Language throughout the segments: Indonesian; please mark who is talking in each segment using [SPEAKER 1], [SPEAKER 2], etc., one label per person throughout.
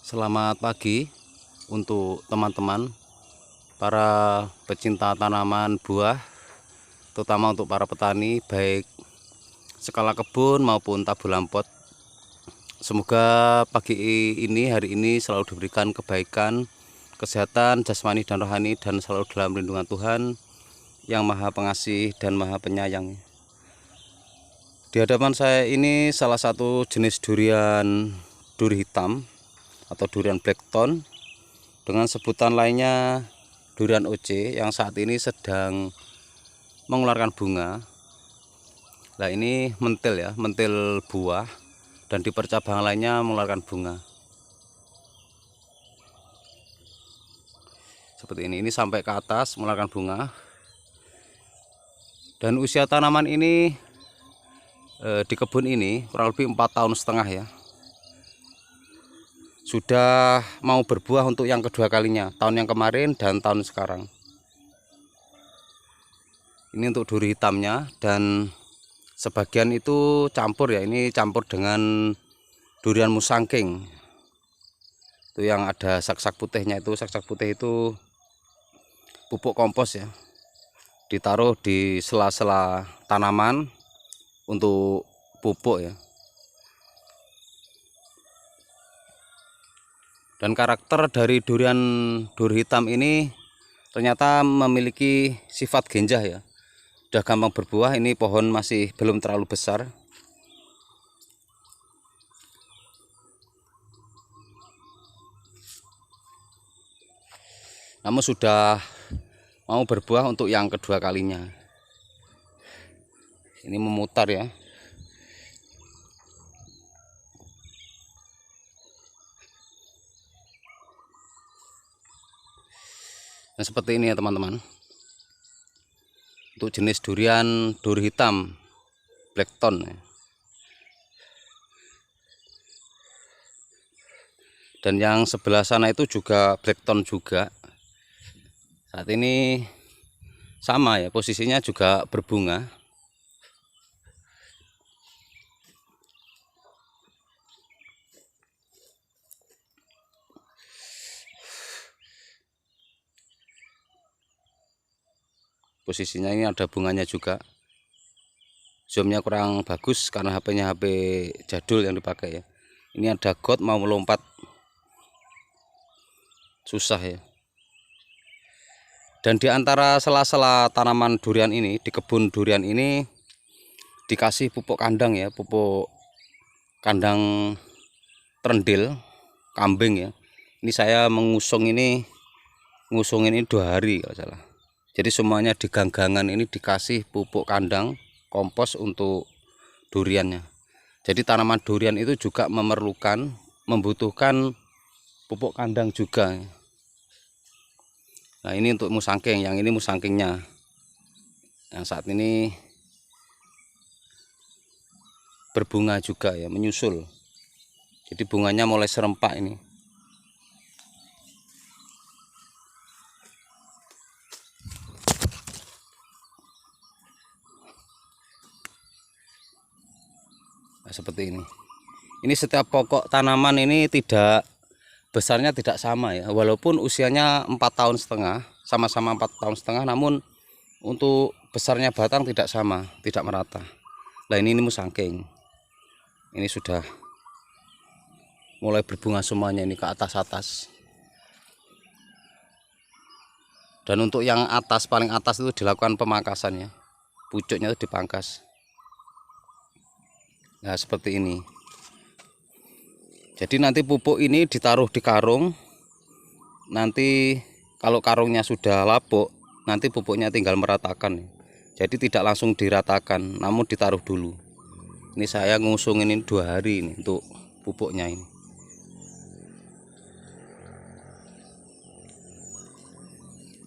[SPEAKER 1] Selamat pagi untuk teman-teman para pecinta tanaman buah, terutama untuk para petani baik skala kebun maupun tabulan pot. Semoga hari ini selalu diberikan kebaikan, kesehatan jasmani dan rohani, dan selalu dalam lindungan Tuhan yang Maha Pengasih dan Maha Penyayang. Di hadapan saya ini salah satu jenis durian duri hitam atau durian blackthorn, dengan sebutan lainnya durian OC, yang saat ini sedang mengeluarkan bunga. Nah, ini mentil ya, mentil buah, dan di percabangan lainnya mengeluarkan bunga. Seperti ini sampai ke atas mengeluarkan bunga. Dan usia tanaman ini di kebun ini kurang lebih 4,5 tahun ya. Sudah mau berbuah untuk yang kedua kalinya, tahun yang kemarin dan tahun sekarang. Ini untuk duri hitamnya, dan sebagian itu campur ya, ini campur dengan durian musangking. Itu yang ada sak-sak putihnya, itu sak-sak putih itu pupuk kompos ya. Ditaruh di sela-sela tanaman untuk pupuk ya. Dan karakter dari durian duri hitam ini ternyata memiliki sifat genjah ya. Sudah gampang berbuah, ini pohon masih belum terlalu besar. Namun sudah mau berbuah untuk yang kedua kalinya. Ini memutar ya. Nah, seperti ini ya teman-teman, untuk jenis durian duri hitam blackthorn ya. Dan yang sebelah sana itu juga blackthorn juga. Saat ini sama ya, posisinya juga berbunga. Posisinya ini ada bunganya juga. Zoomnya kurang bagus karena HP-nya HP jadul yang dipakai ya. Ini ada got, mau melompat susah ya. Dan di antara sela-sela tanaman durian ini, di kebun durian ini dikasih pupuk kandang ya, pupuk kandang terendil kambing ya. Ini saya ngusung ini 2 hari kalau salah. Jadi semuanya di ganggangan ini dikasih pupuk kandang kompos untuk duriannya. Jadi tanaman durian itu juga membutuhkan pupuk kandang juga. Nah, ini untuk musangking, yang ini musangkingnya yang saat ini berbunga juga ya, menyusul. Jadi bunganya mulai serempak ini. Nah, seperti ini. Ini setiap pokok tanaman ini besarnya tidak sama ya, walaupun usianya 4,5 tahun, sama-sama 4,5 tahun, namun untuk besarnya batang tidak sama, tidak merata. Nah, ini musangking. Ini sudah mulai berbunga semuanya ini ke atas-atas. Dan untuk yang atas, paling atas itu dilakukan pemangkasan ya. Pucuknya itu dipangkas. Nah, seperti ini. Jadi nanti pupuk ini ditaruh di karung. Nanti kalau karungnya sudah lapuk, nanti pupuknya tinggal meratakan. Jadi tidak langsung diratakan, namun ditaruh dulu. Ini saya ngusung ini 2 hari ini untuk pupuknya ini.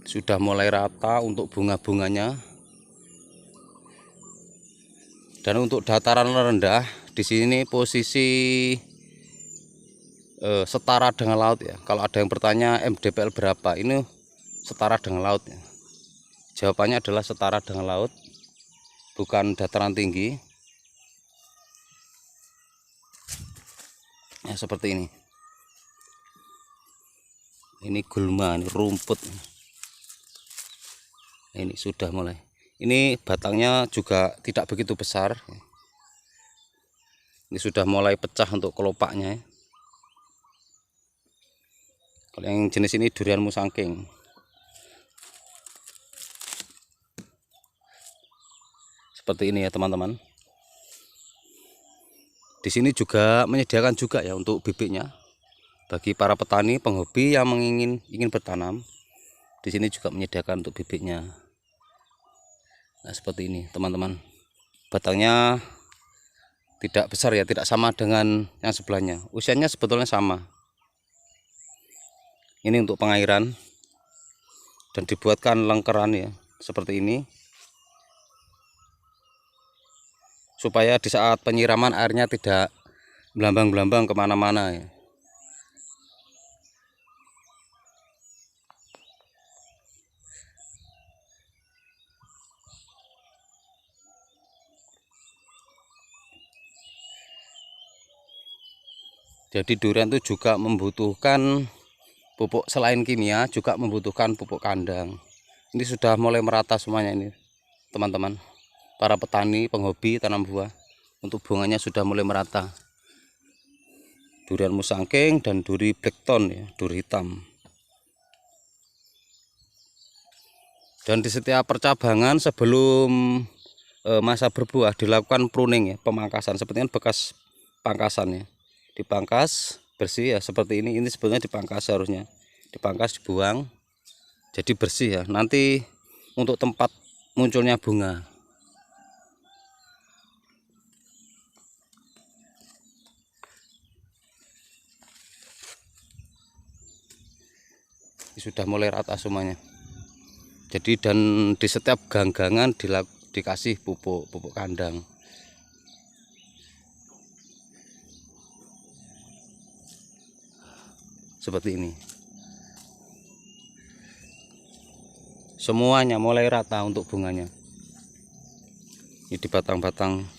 [SPEAKER 1] Sudah mulai rata untuk bunga-bunganya. Dan untuk dataran rendah di sini posisi setara dengan laut ya. Kalau ada yang bertanya MDPL berapa, ini setara dengan laut ya. Jawabannya adalah setara dengan laut, bukan dataran tinggi. Ya, seperti ini. Ini gulma, ini rumput. Ini sudah mulai. Ini batangnya juga tidak begitu besar. Ini sudah mulai pecah untuk kelopaknya. Kalau yang jenis ini durian musangking. Seperti ini ya teman-teman. Di sini juga menyediakan juga ya untuk bibitnya bagi para petani penghobi yang ingin bertanam. Di sini juga menyediakan untuk bibitnya. Nah, seperti ini teman-teman. Batangnya tidak besar ya, tidak sama dengan yang sebelahnya. Usianya sebetulnya sama. Ini untuk pengairan dan dibuatkan lengkeran ya, seperti ini. Supaya di saat penyiraman airnya tidak belambang-belambang kemana-mana ya. Jadi durian itu juga membutuhkan pupuk, selain kimia juga membutuhkan pupuk kandang. Ini sudah mulai merata semuanya ini teman-teman. Para petani penghobi tanam buah, untuk bunganya sudah mulai merata. Durian musangking dan duri blackthorn ya, duri hitam. Dan di setiap percabangan sebelum masa berbuah dilakukan pruning ya, pemangkasan. Seperti ini bekas pangkasan ya. Dipangkas bersih ya, seperti ini sebenarnya dipangkas, harusnya dipangkas, dibuang jadi bersih ya, nanti untuk tempat munculnya bunga. Ini sudah mulai rata semuanya. Jadi dan di setiap ganggangan dikasih pupuk kandang. Seperti ini. Semuanya mulai rata untuk bunganya. Ini di batang-batang.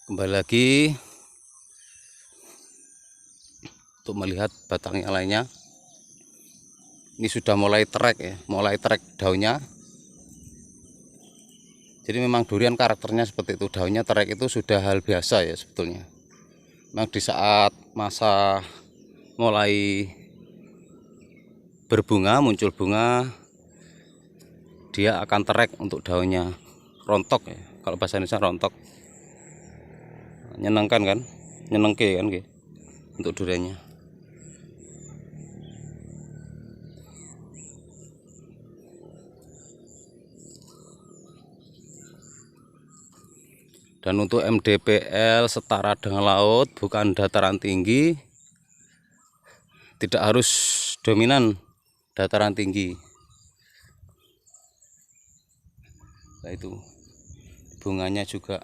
[SPEAKER 1] Kembali lagi untuk melihat batang yang lainnya. Ini sudah mulai trek ya, mulai trek daunnya. Jadi memang durian karakternya seperti itu, daunnya trek itu sudah hal biasa ya sebetulnya. Memang di saat masa mulai berbunga, muncul bunga, dia akan trek untuk daunnya, rontok ya. Kalau bahasa Indonesia rontok. Nyenengkan kan, nyenengke kan gitu, untuk duriannya. Dan untuk MDPL setara dengan laut, bukan dataran tinggi, tidak harus dominan dataran tinggi. Nah itu bunganya juga.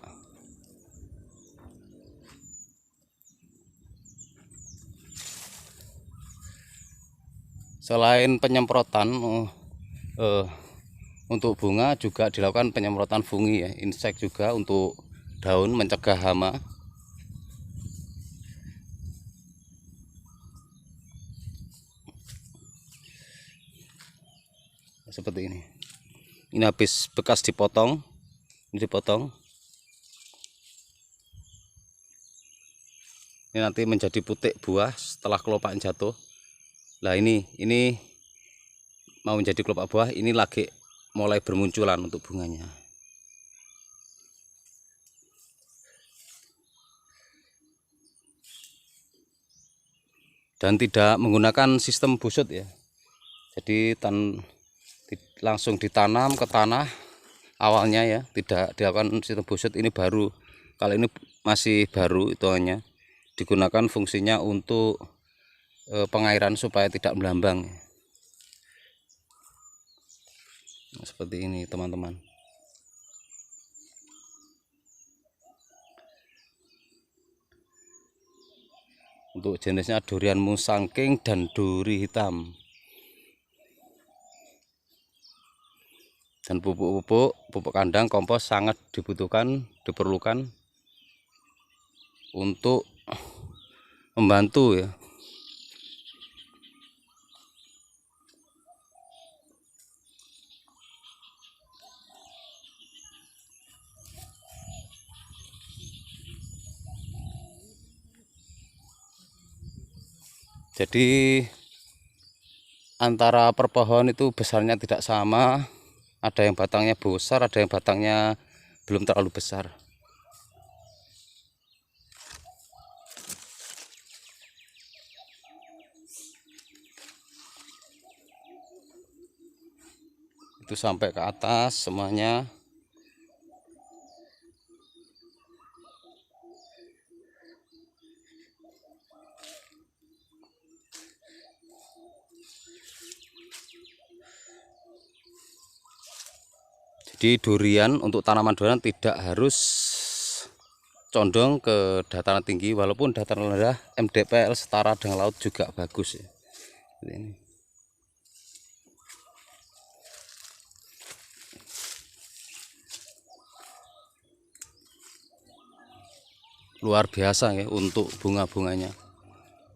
[SPEAKER 1] Selain penyemprotan untuk bunga juga dilakukan penyemprotan fungi ya, insek juga untuk daun, mencegah hama. Seperti ini. Ini habis bekas dipotong, ini dipotong. Ini nanti menjadi putik buah setelah kelopak jatuh. Nah ini mau menjadi kelopak buah, ini lagi mulai bermunculan untuk bunganya. Dan tidak menggunakan sistem busut ya. Jadi langsung ditanam ke tanah awalnya ya, tidak dilakukan sistem busut. Ini baru, kalau ini masih baru, itu hanya digunakan fungsinya untuk pengairan supaya tidak melambang. Nah, seperti ini teman-teman. Untuk jenisnya durian musangking dan duri hitam. Dan pupuk kandang kompos sangat diperlukan untuk membantu ya. Jadi antara per pohon itu besarnya tidak sama. Ada yang batangnya besar, ada yang batangnya belum terlalu besar. Itu sampai ke atas semuanya. Jadi durian, untuk tanaman durian tidak harus condong ke dataran tinggi, walaupun dataran rendah MDPL setara dengan laut juga bagus ya. Ini luar biasa ya untuk bunga-bunganya.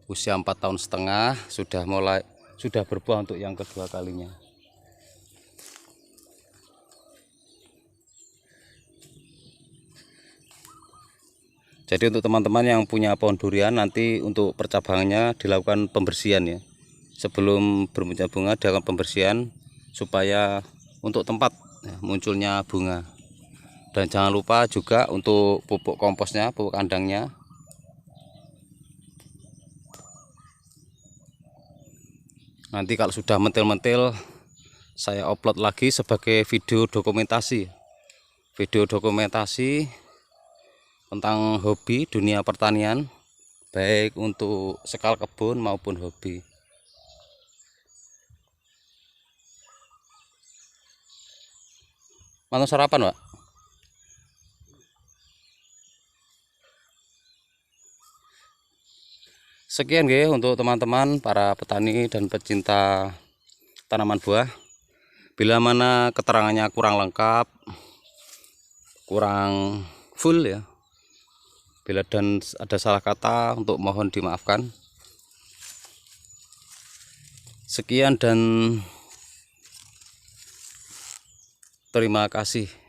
[SPEAKER 1] Usia 4,5 tahun sudah berbuah untuk yang kedua kalinya. Jadi untuk teman-teman yang punya pohon durian, nanti untuk percabangannya dilakukan pembersihan ya. Sebelum bermunculnya bunga dilakukan pembersihan supaya untuk tempat ya, munculnya bunga. Dan jangan lupa juga untuk pupuk komposnya, pupuk kandangnya. Nanti kalau sudah mentil-mentil saya upload lagi sebagai video dokumentasi. Video dokumentasi tentang hobi dunia pertanian, baik untuk skala kebun maupun hobi. Mantap sarapan, Pak. Sekian guys untuk teman-teman para petani dan pecinta tanaman buah. Bila mana keterangannya kurang lengkap, kurang full ya, bila dan ada salah kata, untuk mohon dimaafkan. Sekian dan terima kasih.